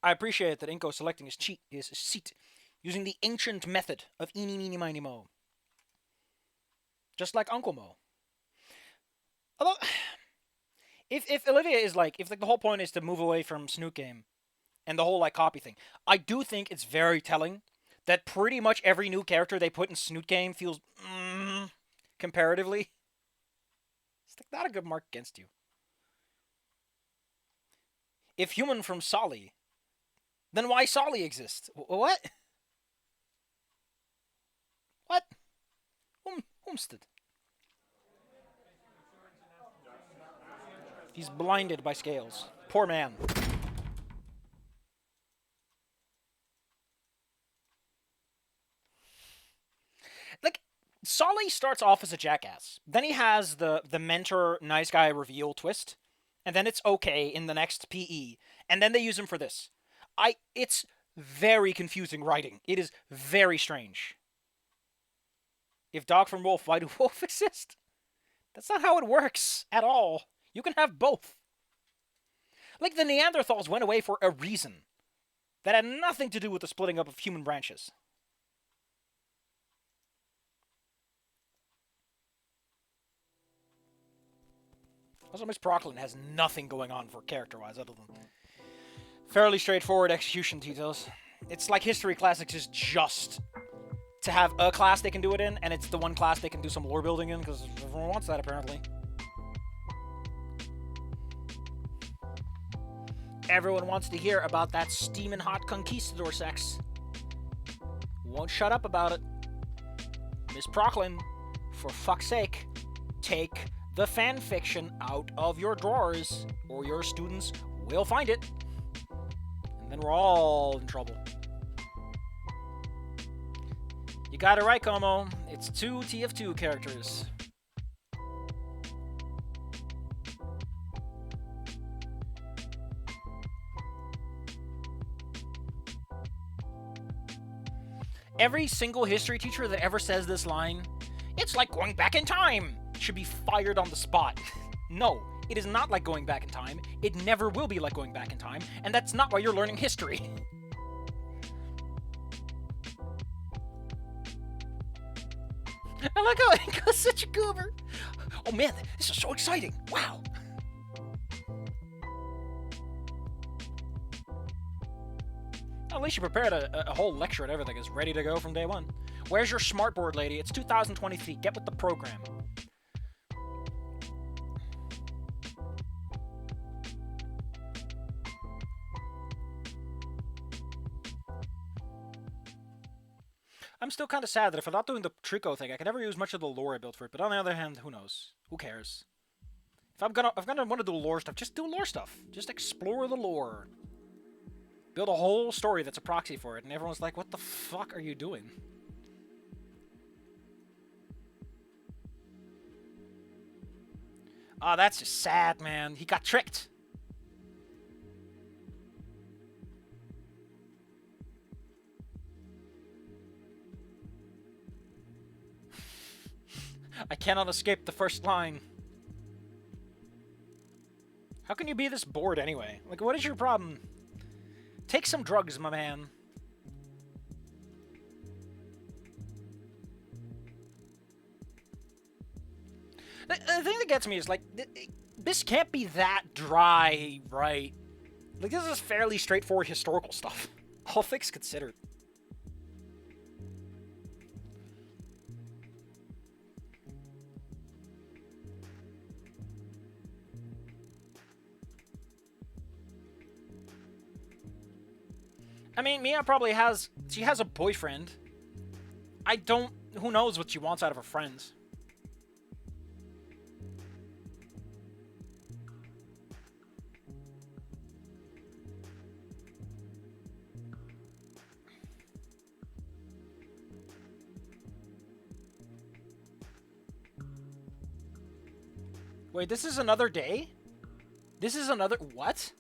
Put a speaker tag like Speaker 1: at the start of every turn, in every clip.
Speaker 1: I appreciate that Inko selecting his seat using the ancient method of eeny, meeny, miny, mo. Just like Uncle Mo. Although, if Olivia is like, if like the whole point is to move away from Snoot Game and the whole like copy thing, I do think it's very telling that pretty much every new character they put in Snoot Game feels, comparatively, it's like not a good mark against you. If human from Solly, then why Solly exists? What? What? Whomstead? He's blinded by scales. Poor man. Like, Solly starts off as a jackass. Then he has the mentor nice guy reveal twist, and then it's okay in the next PE, and then they use him for this. It's very confusing writing. It is very strange. If dog from wolf, why do wolf exist? That's not how it works at all. You can have both. Like, the Neanderthals went away for a reason that had nothing to do with the splitting up of human branches. Also, Miss Proclin has nothing going on for character-wise other than fairly straightforward execution details. It's like History Classics is just to have a class they can do it in, and it's the one class they can do some lore building in, because everyone wants that, apparently. Everyone wants to hear about that steaming hot conquistador sex. Won't shut up about it. Miss Proclin, for fuck's sake, take the fan fiction out of your drawers, or your students will find it. And then we're all in trouble. You got it right, Como. It's 2 TF2 characters. Every single history teacher that ever says this line, "It's like going back in time," should be fired on the spot. No, it is not like going back in time. It never will be like going back in time, and that's not why you're learning history. I like how Inko's such a goober. Oh man, this is so exciting. Wow. At least you prepared a whole lecture and everything is ready to go from day one. Where's your smartboard, lady? It's 2023. Get with the program. I'm still kind of sad that if I'm not doing the Trico thing, I can never use much of the lore I built for it. But on the other hand, who knows? Who cares? If I'm gonna want to do lore stuff, just do lore stuff. Just explore the lore. Build a whole story that's a proxy for it, and everyone's like, "What the fuck are you doing?" Oh, that's just sad, man. He got tricked. I cannot escape the first line. How can you be this bored anyway? Like, what is your problem? Take some drugs, my man. The thing that gets me is, like, this can't be that dry, right? Like, this is fairly straightforward historical stuff. All things considered. I mean, Mia probably has... She has a boyfriend. I don't... Who knows what she wants out of her friends. Wait, this is another day? This is another... What?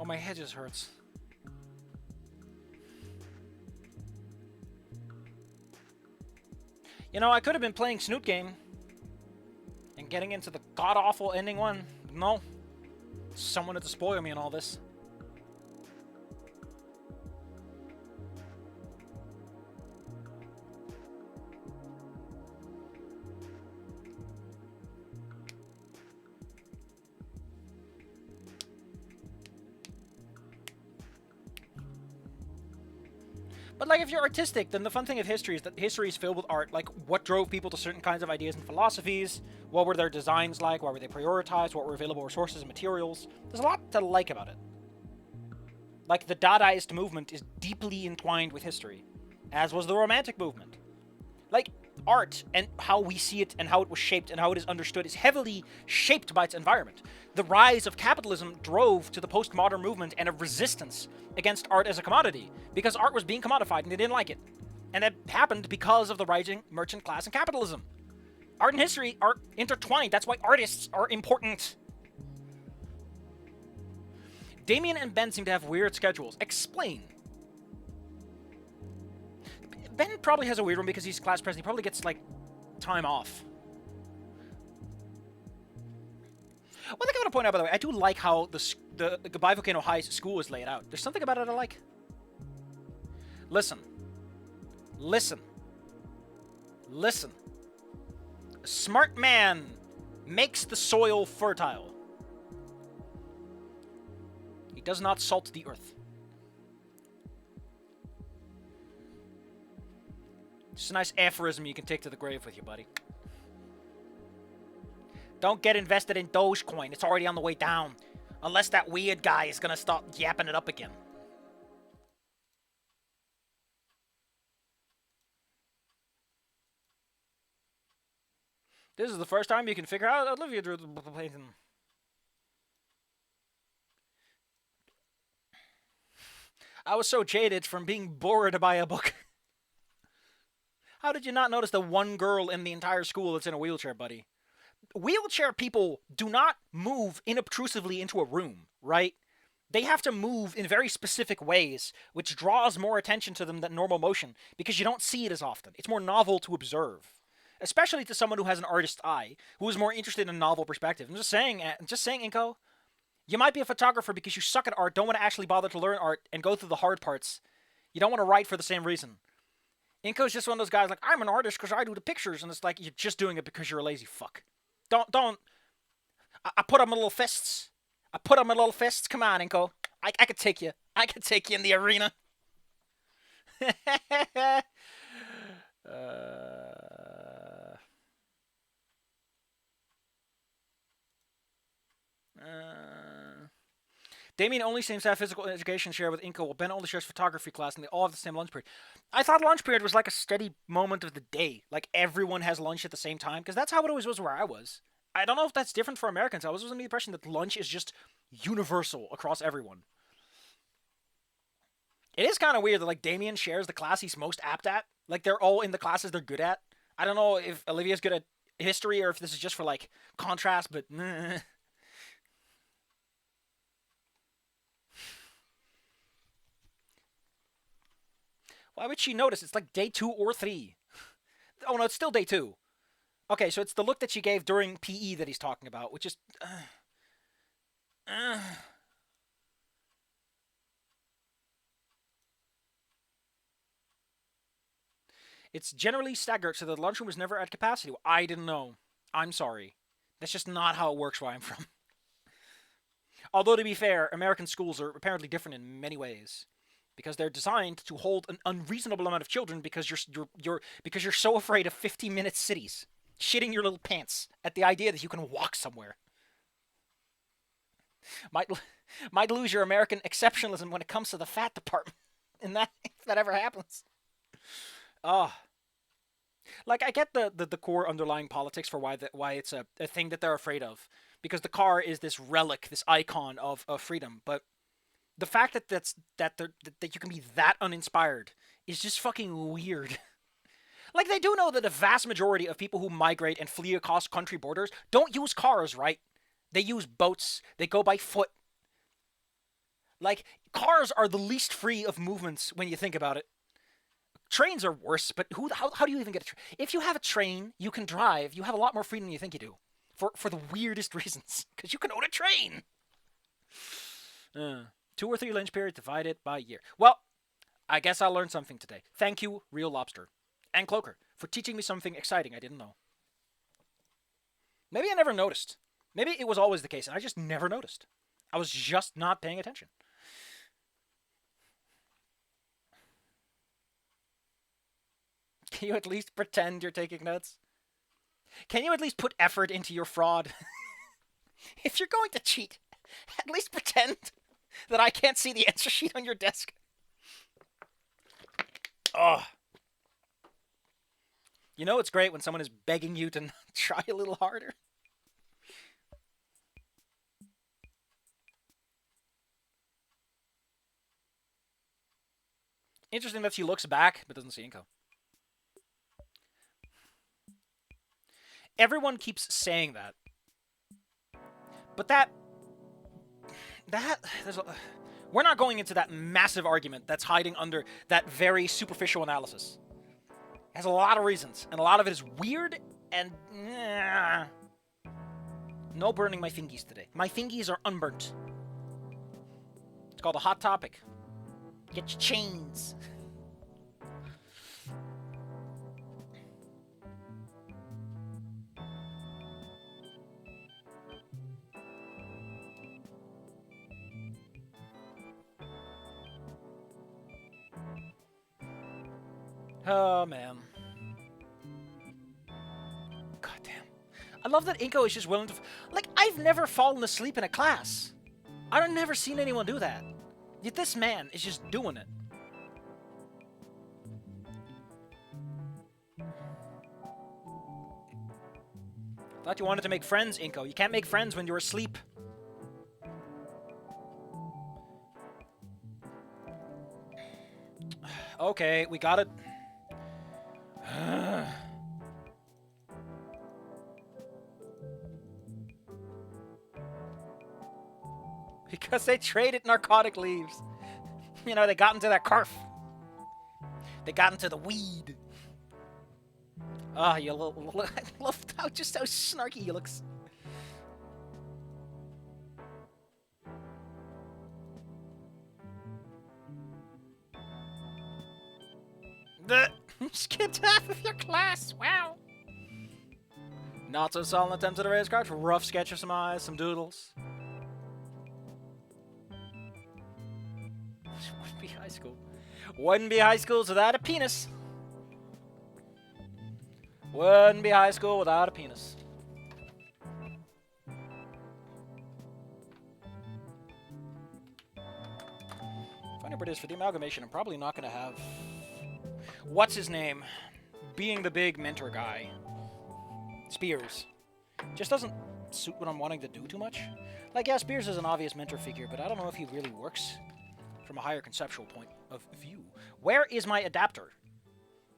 Speaker 1: Oh, my head just hurts. You know, I could have been playing Snoot Game and getting into the god-awful ending one. No. Someone had to spoil me in all this. But, like, if you're artistic, then the fun thing of history is that history is filled with art. Like, what drove people to certain kinds of ideas and philosophies? What were their designs like? Why were they prioritized? What were available resources and materials? There's a lot to like about it. Like, the Dadaist movement is deeply entwined with history, as was the Romantic movement. Like, art and how we see it and how it was shaped and how it is understood is heavily shaped by its environment. The rise of capitalism drove to the postmodern movement and a resistance against art as a commodity, because art was being commodified and they didn't like it. And that happened because of the rising merchant class and capitalism. Art and history are intertwined. That's why artists are important. Damien and Ben seem to have weird schedules. Explain. Ben probably has a weird one because he's class president. He probably gets, like, time off. One thing I want to point out, by the way, I do like how the Goodbye Volcano High's school is laid out. There's something about it I like. Listen. Listen. Listen. A smart man makes the soil fertile. He does not salt the earth. Just a nice aphorism you can take to the grave with you, buddy. Don't get invested in Dogecoin. It's already on the way down. Unless that weird guy is gonna start yapping it up again. This is the first time you can figure out Olivia drew the painting. I was so jaded from being bored by a book. How did you not notice the one girl in the entire school that's in a wheelchair, buddy? Wheelchair people do not move inobtrusively into a room, right? They have to move in very specific ways, which draws more attention to them than normal motion, because you don't see it as often. It's more novel to observe. Especially to someone who has an artist's eye, who is more interested in a novel perspective. I'm just saying, Inko, you might be a photographer because you suck at art, don't want to actually bother to learn art, and go through the hard parts. You don't want to write for the same reason. Inko's just one of those guys like, I'm an artist because I do the pictures, and it's like, you're just doing it because you're a lazy fuck. Don't. I put up my little fists. Come on, Inko. I could take you. I could take you in the arena. Damien only seems to have physical education share with Inko, while Ben only shares photography class, and they all have the same lunch period. I thought lunch period was like a steady moment of the day. Like, everyone has lunch at the same time, because that's how it always was where I was. I don't know if that's different for Americans. I was under the impression that lunch is just universal across everyone. It is kind of weird that, like, Damien shares the class he's most apt at. Like, they're all in the classes they're good at. I don't know if Olivia's good at history or if this is just for, like, contrast, but... Why would she notice? It's like day 2 or 3. Oh, no, it's still day 2. Okay, so it's the look that she gave during PE that he's talking about, which is... It's generally staggered, so the lunchroom was never at capacity. I didn't know. I'm sorry. That's just not how it works where I'm from. Although, to be fair, American schools are apparently different in many ways. Because they're designed to hold an unreasonable amount of children because you're so afraid of 50-minute cities. Shitting your little pants at the idea that you can walk somewhere. Might lose your American exceptionalism when it comes to the fat department. And that, if that ever happens. Like, I get the core underlying politics for why it's a thing that they're afraid of. Because the car is this relic, this icon of freedom. But the fact that you can be that uninspired is just fucking weird. Like, they do know that the vast majority of people who migrate and flee across country borders don't use cars, right? They use boats. They go by foot. Like, cars are the least free of movements when you think about it. Trains are worse, but how do you even get a train? If you have a train, you can drive. You have a lot more freedom than you think you do. For the weirdest reasons. Because you can own a train. Uh, 2 or 3 lynch periods divided by year. Well, I guess I learned something today. Thank you, Real Lobster. And Cloaker, for teaching me something exciting I didn't know. Maybe I never noticed. Maybe it was always the case, and I just never noticed. I was just not paying attention. Can you at least pretend you're taking notes? Can you at least put effort into your fraud? If you're going to cheat, at least pretend that I can't see the answer sheet on your desk. Oh. You know it's great when someone is begging you to try a little harder. Interesting that she looks back but doesn't see Inko. Everyone keeps saying that. But we're not going into that massive argument that's hiding under that very superficial analysis. It has a lot of reasons, and a lot of it is weird and... No burning my fingies today. My fingies are unburnt. It's called a hot topic. Get your chains. Oh, man. Goddamn. I love that Inko is just willing to... Like, I've never fallen asleep in a class. I've never seen anyone do that. Yet this man is just doing it. Thought you wanted to make friends, Inko. You can't make friends when you're asleep. Okay, we got it. Because they traded narcotic leaves. You know, they got into that carf. They got into the weed. Ah, you I love how just how snarky he looks. Skipped half of your class. Wow. Not so solid attempt at a raise card. Rough sketch of some eyes, some doodles. Wouldn't be high school. Wouldn't be high school without a penis. Wouldn't be high school without a penis. Funny part is, for the amalgamation, I'm probably not going to have... What's his name? Being the big mentor guy. Spears. Just doesn't suit what I'm wanting to do too much. Like, yeah, Spears is an obvious mentor figure, but I don't know if he really works from a higher conceptual point of view. Where is my adapter?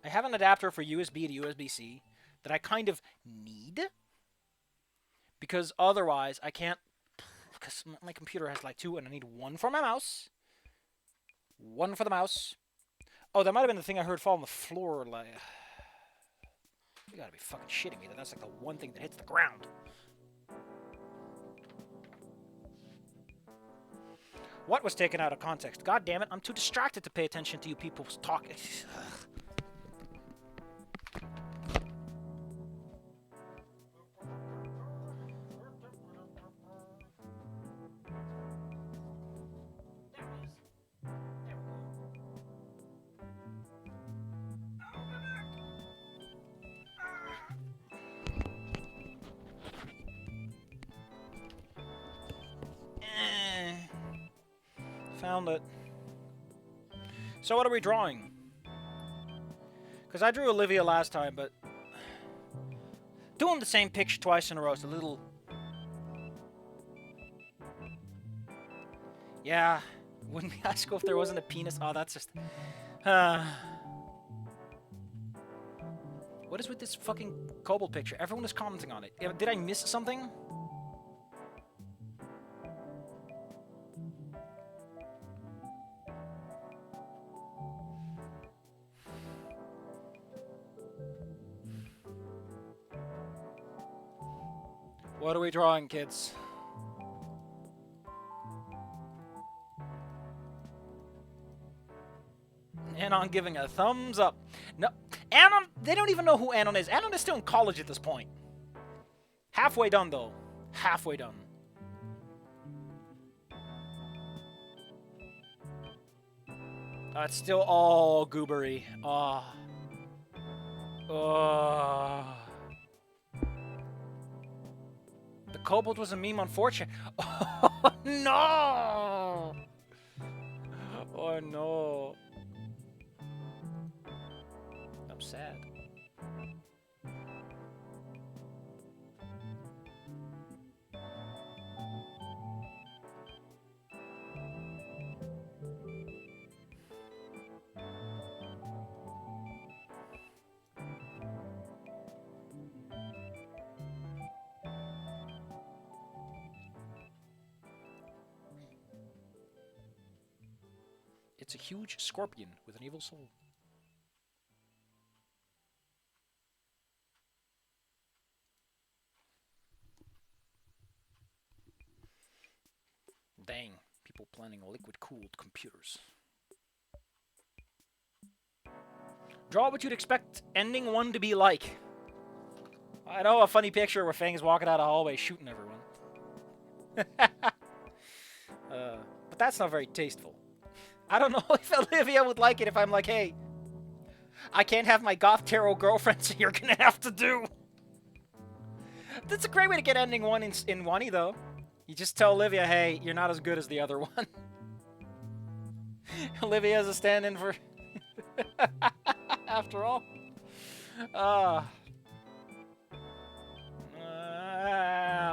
Speaker 1: I have an adapter for USB to USB-C that I kind of need. Because otherwise, I can't... Because my computer has like 2, and I need 1 for my mouse. 1 for the mouse. Oh, that might have been the thing I heard fall on the floor, like... You gotta be fucking shitting me that that's like the one thing that hits the ground. What was taken out of context? God damn it, I'm too distracted to pay attention to you people's talking. Found it. So what are we drawing? Because I drew Olivia last time, but... Doing the same picture twice in a row is a little... Yeah. Wouldn't be high school if there wasn't a penis. Oh, that's just... What is with this fucking kobold picture? Everyone is commenting on it. Did I miss something? What are we drawing, kids? Anon giving a thumbs up. No, Anon, they don't even know who Anon is. Anon is still in college at this point. Halfway done, though. Halfway done. It's still all goobery. Oh. Oh. The kobold was a meme on 4chan. Oh, no! Oh, no. I'm sad. It's a huge scorpion with an evil soul. Dang, people planning liquid-cooled computers. Draw what you'd expect ending 1 to be like. I know a funny picture where Fang's walking out a hallway shooting everyone. But that's not very tasteful. I don't know if Olivia would like it if I'm like, hey, I can't have my goth tarot girlfriend, so you're gonna have to do. That's a great way to get ending 1 in Wani, though. You just tell Olivia, hey, you're not as good as the other one. Olivia's a stand-in for... After all.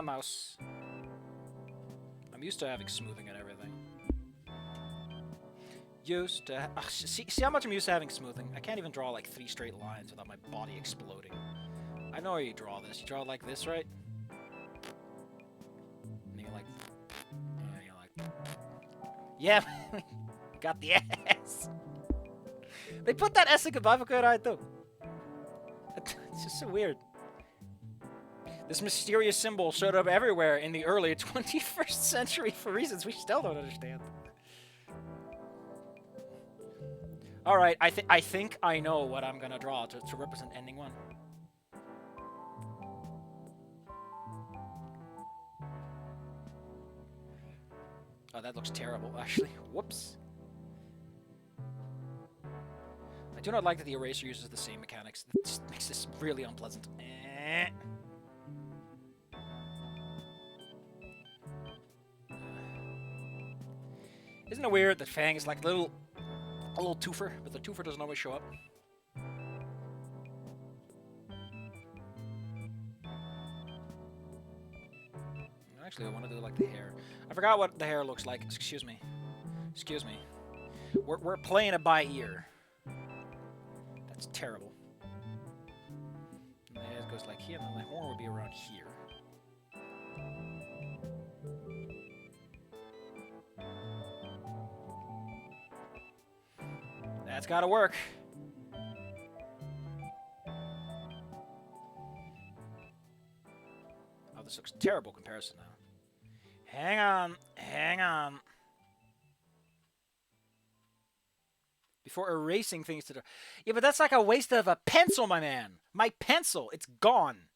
Speaker 1: Mouse. I'm used to having smoothing and everything. Used to... see how much I'm used to having smoothing? I can't even draw like 3 straight lines without my body exploding. I know how you draw this. You draw it like this, right? And you're like... Yeah, got the S. They put that S in goodbye for good eye, too. It's just so weird. This mysterious symbol showed up everywhere in the early 21st century for reasons we still don't understand. Alright, I think I know what I'm gonna draw to represent ending 1. Oh, that looks terrible, actually. Whoops. I do not like that the eraser uses the same mechanics. It just makes this really unpleasant. Isn't it weird that Fang is like a little twofer, but the twofer doesn't always show up? Actually, I want to do like the hair. I forgot what the hair looks like. Excuse me. Excuse me. We're playing it by ear. That's terrible. And the head goes like here, and then the horn would be around here. That's gotta work. Oh, this looks terrible comparison now. Hang on, hang on. Before erasing things to do. Yeah, but that's like a waste of a pencil, my man. My pencil, it's gone.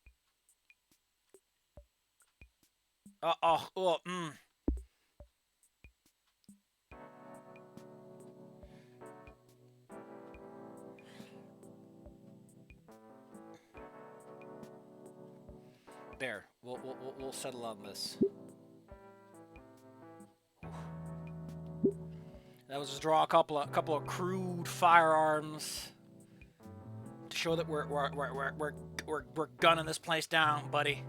Speaker 1: There, we'll settle on this. That was just draw a couple of crude firearms to show that we're gunning this place down, buddy.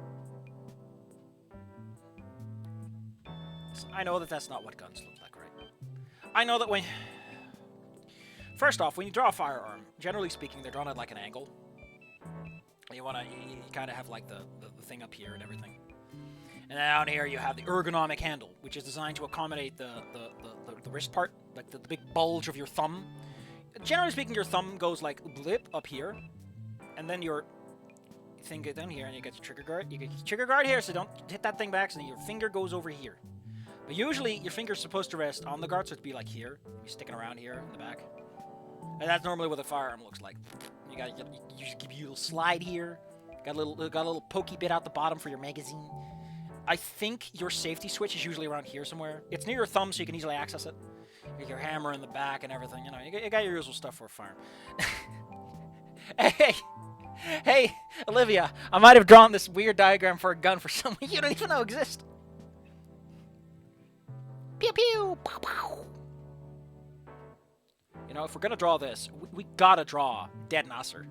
Speaker 1: I know that that's not what guns look like, right? I know that when... First off, when you draw a firearm, generally speaking, they're drawn at like an angle. You kind of have like the thing up here and everything. And down here you have the ergonomic handle, which is designed to accommodate the wrist part, like the big bulge of your thumb. Generally speaking, your thumb goes like blip up here, and then your thing goes down here, and you get your trigger guard. You get your trigger guard here, so don't hit that thing back, so your finger goes over here. But usually your finger's supposed to rest on the guard, so it'd be like here, be sticking around here in the back. And that's normally what a firearm looks like. You just give you a little slide here. Got a little pokey bit out the bottom for your magazine. I think your safety switch is usually around here somewhere. It's near your thumb, so you can easily access it. You get your hammer in the back and everything. You know, you got your usual stuff for a firearm. Hey, Olivia, I might have drawn this weird diagram for a gun for someone you don't even know exists. Pew pew, pow pow. You know, if we're gonna draw this, we gotta draw Dead Nasser.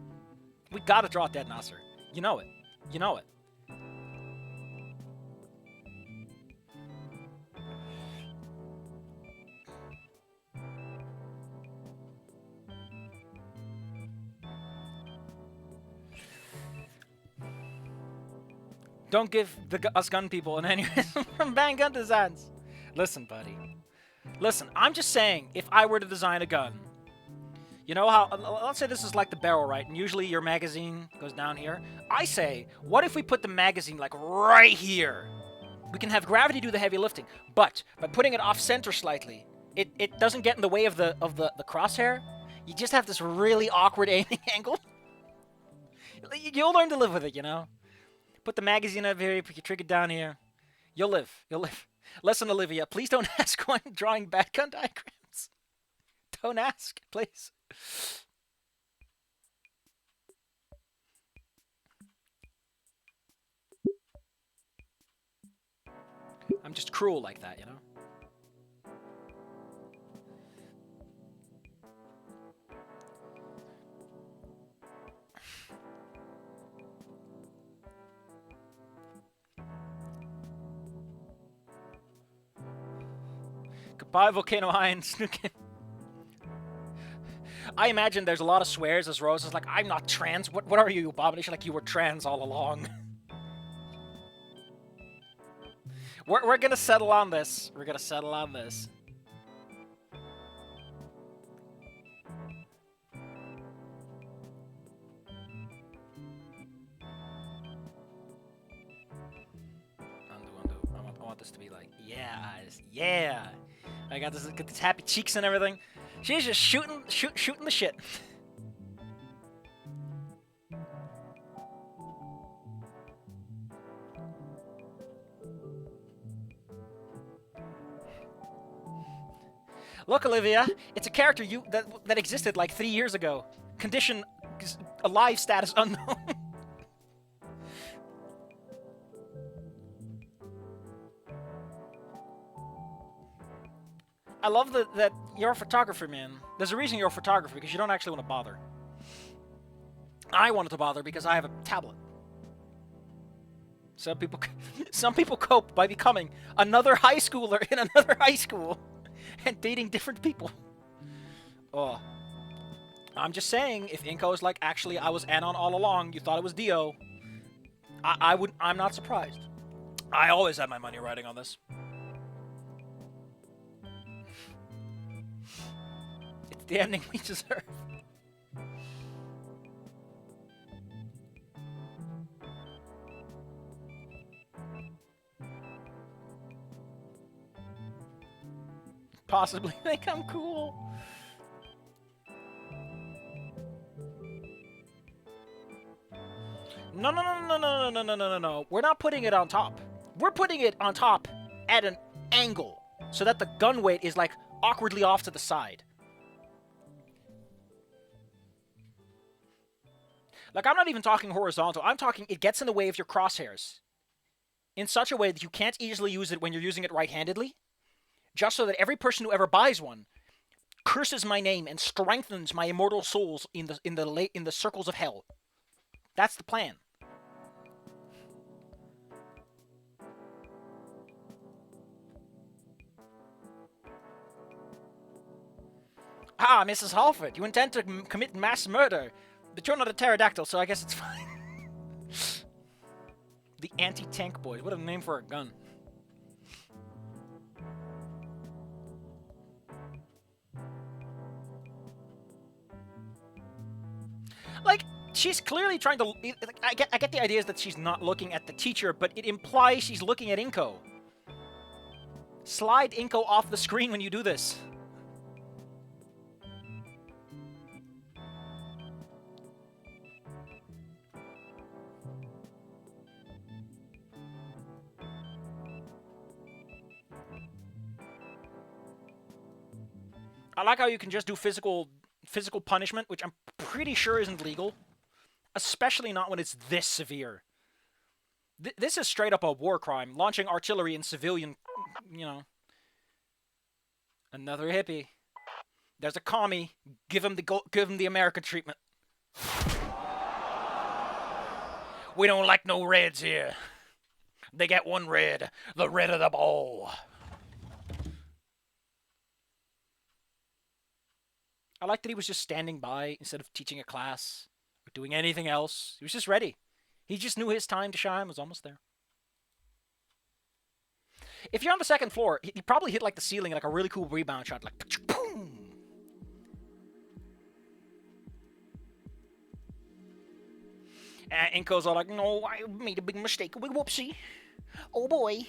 Speaker 1: We gotta draw Dead Nasser. You know it. You know it. Don't give us gun people an aneurysm from Bang Gun Designs. Listen, buddy. Listen, I'm just saying, if I were to design a gun, you know how, let's say this is like the barrel, right? And usually your magazine goes down here. I say, what if we put the magazine like right here? We can have gravity do the heavy lifting, but by putting it off center slightly, it doesn't get in the way of the crosshair. You just have this really awkward aiming angle. You'll learn to live with it, you know? Put the magazine up here, put your trigger down here. You'll live. You'll live. Listen, Olivia, please don't ask why I'm drawing bad gun diagrams. Don't ask, please. I'm just cruel like that, you know? Goodbye, Volcano High and Snookin. I imagine there's a lot of swears as Rose is like, I'm not trans. What are you, Abomination? Like, you were trans all along. We're gonna settle on this. We're gonna settle on this. Undo. I want this to be like, yeah, eyes, yeah. I got these happy cheeks and everything. She's just shooting the shit. Look, Olivia, it's a character that existed like 3 years ago. Condition alive status unknown. I love that you're a photographer, man. There's a reason you're a photographer, because you don't actually want to bother. I wanted to bother because I have a tablet. Some people cope by becoming another high schooler in another high school and dating different people. Oh. I'm just saying, if Inko is like, actually, I was Anon all along, you thought it was Dio, I'm not surprised. I always had my money riding on this. It's the ending we deserve. Possibly think I'm cool. No. We're not putting it on top. We're putting it on top at an angle so that the gun weight is like awkwardly off to the side. Like, I'm not even talking horizontal. I'm talking it gets in the way of your crosshairs in such a way that you can't easily use it when you're using it right-handedly, just so that every person who ever buys one curses my name and strengthens my immortal souls in the circles of hell. That's the plan. Ah, Mrs. Halford, you intend to commit mass murder, but you're not a pterodactyl, so I guess it's fine. The anti-tank boys. What a name for a gun. Like, she's clearly trying to... I get the idea is that she's not looking at the teacher, but it implies she's looking at Inko. Slide Inko off the screen when you do this. I like how you can just do physical punishment, which I'm pretty sure isn't legal, especially not when it's this severe. This is straight up a war crime, launching artillery in civilian, you know. Another hippie. There's a commie. Give him the American treatment. We don't like no reds here. They get one red, the red of the ball. I like that he was just standing by instead of teaching a class or doing anything else. He was just ready. He just knew his time to shine was almost there. If you're on the second floor, he probably hit like the ceiling like a really cool rebound shot, like boom. And Inko's all like, no, I made a big mistake. Whoopsie. Oh boy.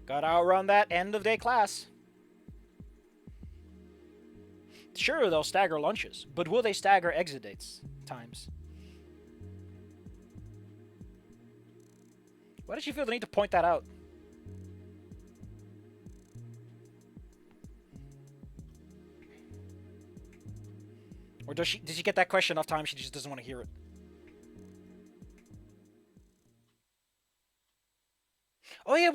Speaker 1: Gotta outrun that end of day class. Sure, they'll stagger lunches, but will they stagger exit dates times? Why did you feel the need to point that out? Or did she get that question enough times she just doesn't want to hear it? Oh yeah,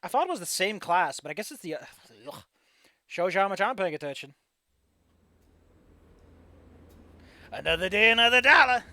Speaker 1: I thought it was the same class, but I guess it's the... Shows you how much I'm paying attention. Another day, another dollar.